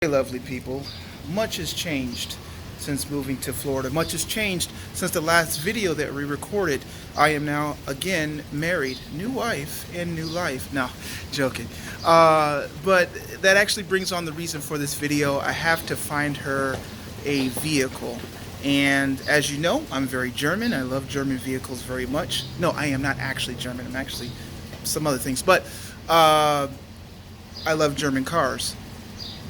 Hey lovely people, much has changed since moving to Florida. Much has changed since the last video that we recorded. I am now again married, new wife and new life. No, joking. But that actually brings on the reason for this video. I have to find her a vehicle. And as you know, I'm very German. I love German vehicles very much. No, I am not actually German. I'm actually some other things. But I love German cars.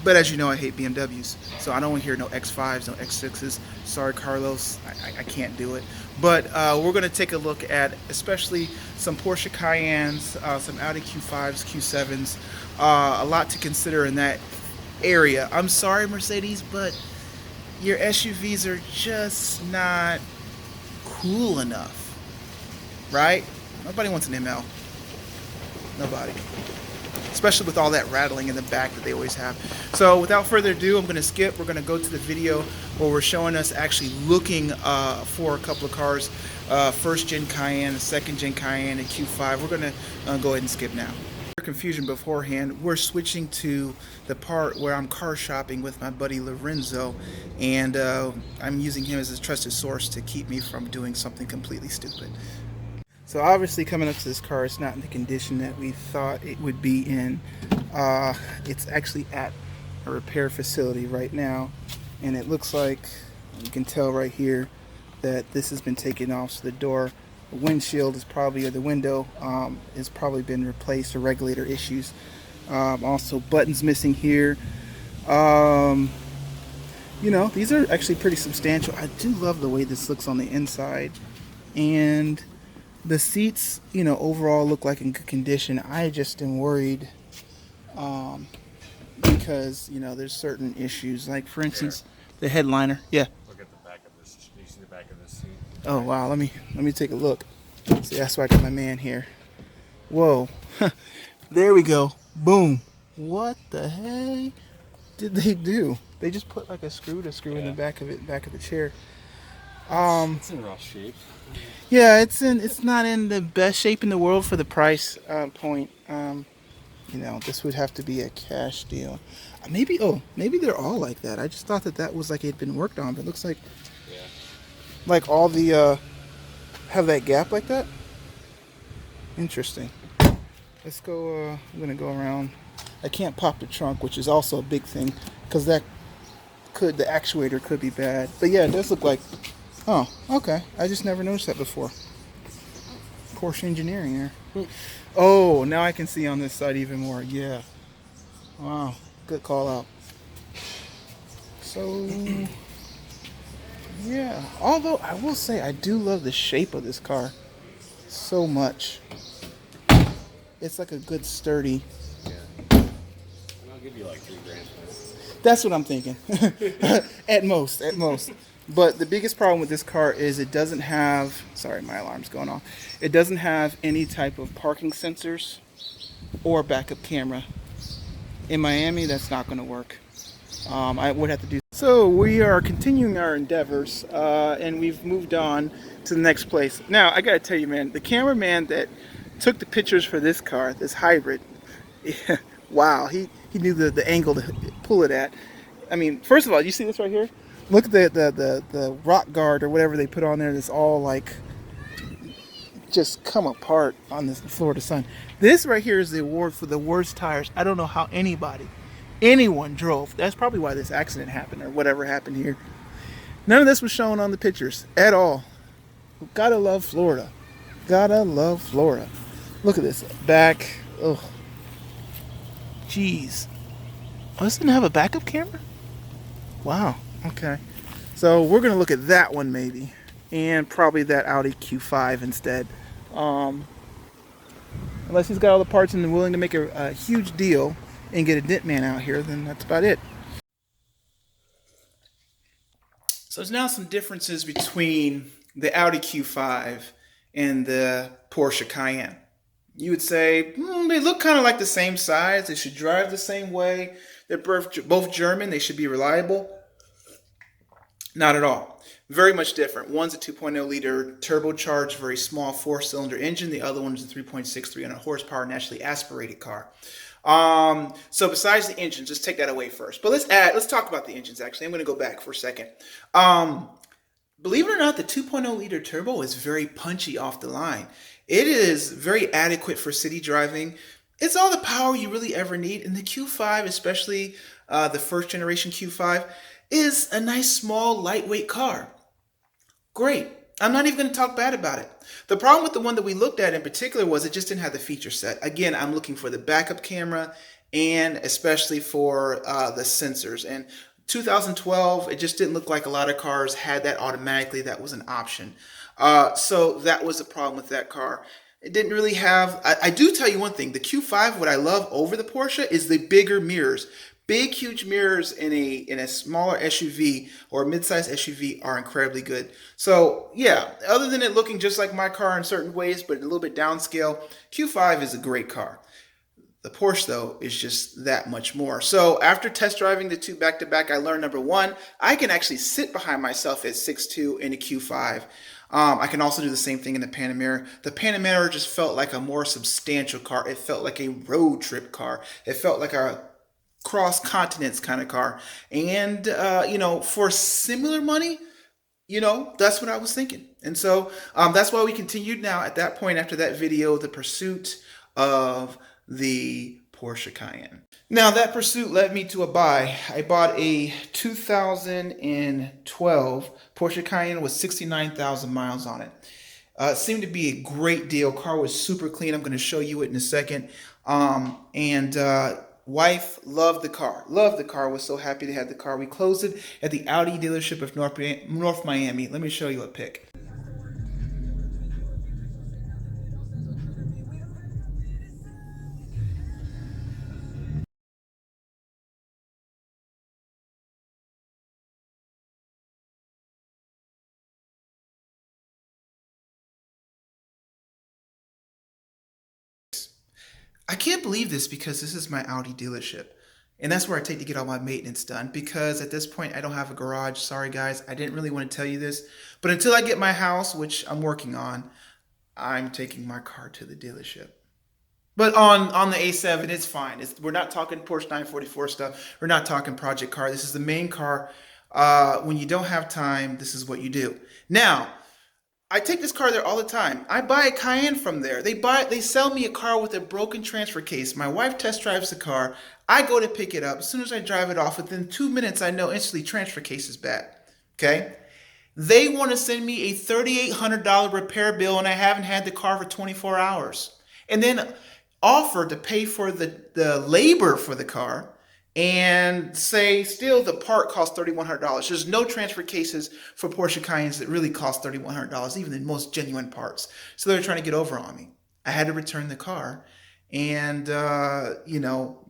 But as you know, I hate BMWs, so I don't want to hear no X5s, no X6s. Sorry, Carlos, I can't do it. But we're going to take a look at especially some Porsche Cayennes, some Audi Q5s, Q7s, a lot to consider in that area. I'm sorry, Mercedes, but your SUVs are just not cool enough, right? Nobody wants an ML. Nobody. Especially with all that rattling in the back that they always have. So without further ado, I'm going to skip. We're going to go to the video where we're showing us actually looking for a couple of cars. First Gen Cayenne, second Gen Cayenne, and Q5. We're going to go ahead and skip now. Confusion beforehand, we're switching to the part where I'm car shopping with my buddy Lorenzo, and I'm using him as a trusted source to keep me from doing something completely stupid. So obviously coming up to this car, it's not in the condition that we thought it would be in. It's actually at a repair facility right now, and it looks like, you can tell right here, that this has been taken off. So the door, the windshield is probably, or the window has probably been replaced, or regulator issues. Also buttons missing here. You know, these are actually pretty substantial. I do love the way this looks on the inside, and the seats, you know, overall look like in good condition. I just am worried because, you know, there's certain issues. Like, for instance, the headliner. Yeah. Look at the back of this. Do you see the back of this seat? Oh, wow. Let me take a look. See, that's why I got my man here. Whoa. There we go. Boom. What the heck did they do? They just put like a screw in the back of the chair. It's in rough shape. Yeah, it's not in the best shape in the world for the price point. You know, this would have to be a cash deal. Maybe they're all like that. I just thought that was like it had been worked on, but it looks like like all the have that gap like that. Interesting. Let's go. I'm gonna go around. I can't pop the trunk, which is also a big thing, because the actuator could be bad. But yeah, it does look like. Oh, okay. I just never noticed that before. Porsche engineering there. Oh, now I can see on this side even more. Yeah. Wow. Good call out. So, yeah. Although, I will say, I do love the shape of this car so much. It's like a good sturdy. Yeah. And I'll give you like $3 grand for it. That's what I'm thinking. At most. But the biggest problem with this car is it doesn't have, sorry, my alarm's going off. It doesn't have any type of parking sensors or backup camera. In Miami, that's not going to work. I would have to do. So we are continuing our endeavors, and we've moved on to the next place. Now, I got to tell you, man, the cameraman that took the pictures for this car, this hybrid, wow, he knew the angle to pull it at. I mean, first of all, you see this right here? Look at the rock guard or whatever they put on there that's all like just come apart on this Florida sun. This right here is the award for the worst tires. I don't know how anyone drove. That's probably why this accident happened or whatever happened here. None of this was shown on the pictures at all. Gotta love Florida. Gotta love Florida. Look at this back. Oh, jeez. Oh, this didn't have a backup camera? Wow. Okay, so we're gonna look at that one maybe, and probably that Audi Q5 instead. Unless he's got all the parts and willing to make a huge deal and get a dent man out here, then that's about it. So there's now some differences between the Audi Q5 and the Porsche Cayenne. You would say they look kind of like the same size. They should drive the same way. They're both German. They should be reliable. Not at all. Very much different. One's a 2.0 liter turbocharged, very small 4-cylinder engine. The other one's a 3.6 300 horsepower naturally aspirated car. So besides the engines, just take that away first. But let's talk about the engines actually. I'm going to go back for a second. Um, Believe it or not, the 2.0 liter turbo is very punchy off the line. It is very adequate for city driving. It's all the power you really ever need. And the Q5, especially the first generation Q5, is a nice, small, lightweight car. Great. I'm not even going to talk bad about it. The problem with the one that we looked at in particular was it just didn't have the feature set. Again, I'm looking for the backup camera and especially for the sensors. And 2012, it just didn't look like a lot of cars had that automatically. That was an option. So that was the problem with that car. It didn't really have. I do tell you one thing: the Q5. What I love over the Porsche is the bigger mirrors. Big, huge mirrors in a smaller SUV or a midsize SUV are incredibly good. So yeah, other than it looking just like my car in certain ways, but a little bit downscale, Q5 is a great car. The Porsche, though, is just that much more. So after test driving the two back to back, I learned number one, I can actually sit behind myself at 6'2" in a Q5. I can also do the same thing in the Panamera. The Panamera just felt like a more substantial car. It felt like a road trip car. It felt like a cross continents kind of car. And, for similar money, that's what I was thinking. And so that's why we continued now at that point after that video, the pursuit of the Porsche Cayenne. Now that pursuit led me to a buy. I bought a 2012 Porsche Cayenne with 69,000 miles on it. It seemed to be a great deal. Car was super clean. I'm going to show you it in a second. And wife loved the car. Loved the car. Was so happy to have the car. We closed it at the Audi dealership of North Miami. Let me show you a pic. I can't believe this because this is my Audi dealership. And that's where I take to get all my maintenance done because at this point I don't have a garage. Sorry guys, I didn't really want to tell you this. But until I get my house, which I'm working on, I'm taking my car to the dealership. But on the A7, it's fine. We're not talking Porsche 944 stuff. We're not talking project car. This is the main car. When you don't have time, this is what you do. Now, I take this car there all the time. I buy a Cayenne from there. They sell me a car with a broken transfer case. My wife test drives the car. I go to pick it up. As soon as I drive it off, within 2 minutes, I know instantly transfer case is bad. Okay? They want to send me a $3,800 repair bill, and I haven't had the car for 24 hours. And then offer to pay for the labor for the car and say still the part costs $3,100. There's no transfer cases for Porsche Cayennes that really cost $3,100, even the most genuine parts. So they're trying to get over on me. I had to return the car. And,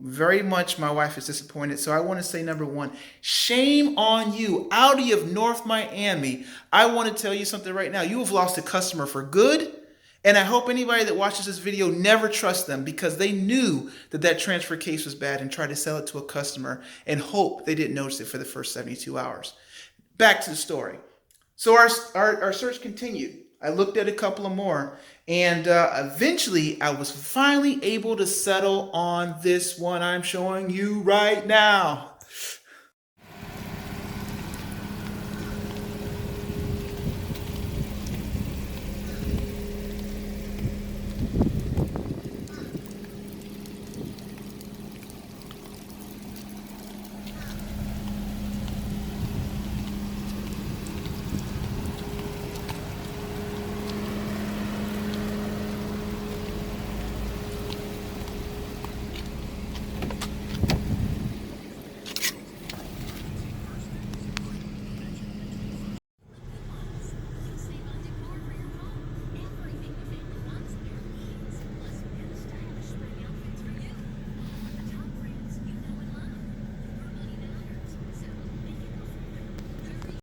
very much my wife is disappointed. So I want to say, number one, shame on you, Audi of North Miami. I want to tell you something right now. You have lost a customer for good. And I hope anybody that watches this video never trusts them because they knew that transfer case was bad and tried to sell it to a customer and hope they didn't notice it for the first 72 hours. Back to the story. So our search continued. I looked at a couple of more and eventually I was finally able to settle on this one I'm showing you right now.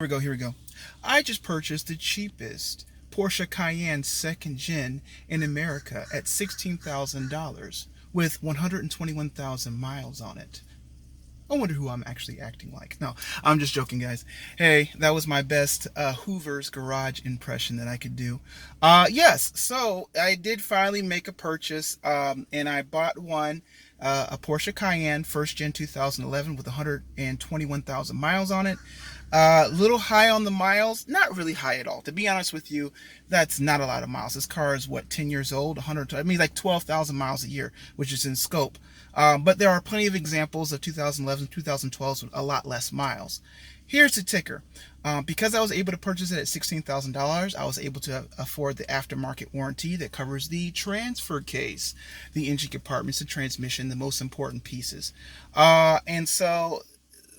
Here we go. I just purchased the cheapest Porsche Cayenne second gen in America at $16,000 with 121,000 miles on it. I wonder who I'm actually acting like. No, I'm just joking, guys. Hey, that was my best Hoover's garage impression that I could do. Yes, so I did finally make a purchase, and I bought one a Porsche Cayenne, first gen 2011 with 121,000 miles on it. A little high on the miles, not really high at all. To be honest with you, that's not a lot of miles. This car is what, 10 years old, 100, I mean like 12,000 miles a year, which is in scope. But there are plenty of examples of 2011, 2012s with a lot less miles. Here's the ticker. Because I was able to purchase it at $16,000, I was able to afford the aftermarket warranty that covers the transfer case, the engine compartments, the transmission, the most important pieces. And so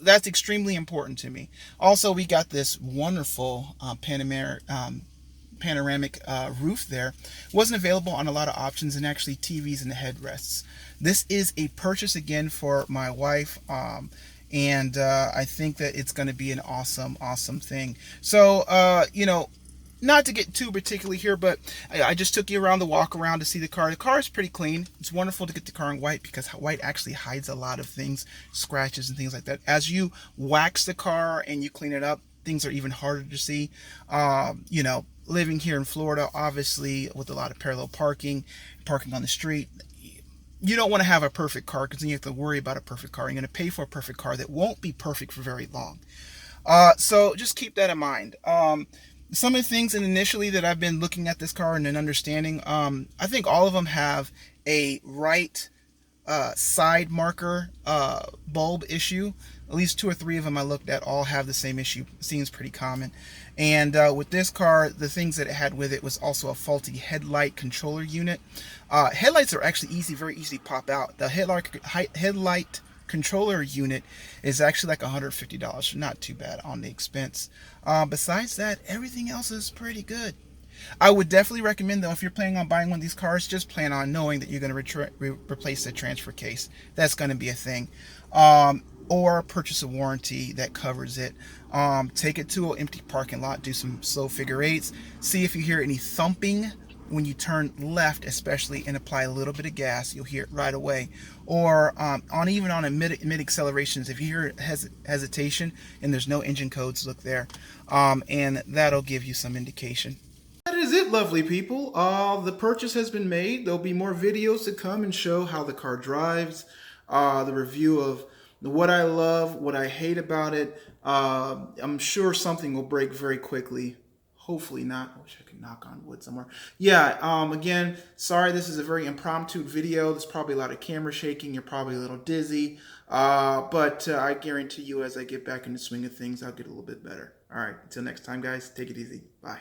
that's extremely important to me. Also, we got this wonderful panoramic roof there. Wasn't available on a lot of options, and actually TVs in the headrests. This is a purchase again for my wife. And I think that it's going to be an awesome thing. So, not to get too particularly here, but I just took you around the walk around to see the car. The car is pretty clean. It's wonderful to get the car in white because white actually hides a lot of things, scratches and things like that. As you wax the car and you clean it up, things are even harder to see. Living here in Florida, obviously with a lot of parallel parking on the street, you don't want to have a perfect car because then you have to worry about a perfect car. You're going to pay for a perfect car that won't be perfect for very long. So just keep that in mind. Some of the things initially that I've been looking at this car and then understanding, I think all of them have a right side marker bulb issue. At least 2 or 3 of them I looked at all have the same issue. Seems pretty common. And with this car, the things that it had with it was also a faulty headlight controller unit. Headlights are actually very easy to pop out. The headlight controller unit is actually like $150, so not too bad on the expense. Besides that, everything else is pretty good. I would definitely recommend, though, if you're planning on buying one of these cars, just plan on knowing that you're going to replace the transfer case. That's going to be a thing. Or purchase a warranty that covers it. Take it to an empty parking lot, do some slow figure eights, see if you hear any thumping when you turn left, especially, and apply a little bit of gas. You'll hear it right away. Or even on a mid accelerations, if you hear hesitation and there's no engine codes, look there, and that'll give you some indication. That is it, lovely people. The purchase has been made. There'll be more videos to come and show how the car drives, the review of what I love, what I hate about it. I'm sure something will break very quickly. Hopefully not. I wish I could knock on wood somewhere. Yeah, again, sorry this is a very impromptu video. There's probably a lot of camera shaking. You're probably a little dizzy. But I guarantee you as I get back in the swing of things, I'll get a little bit better. All right, until next time, guys, take it easy. Bye.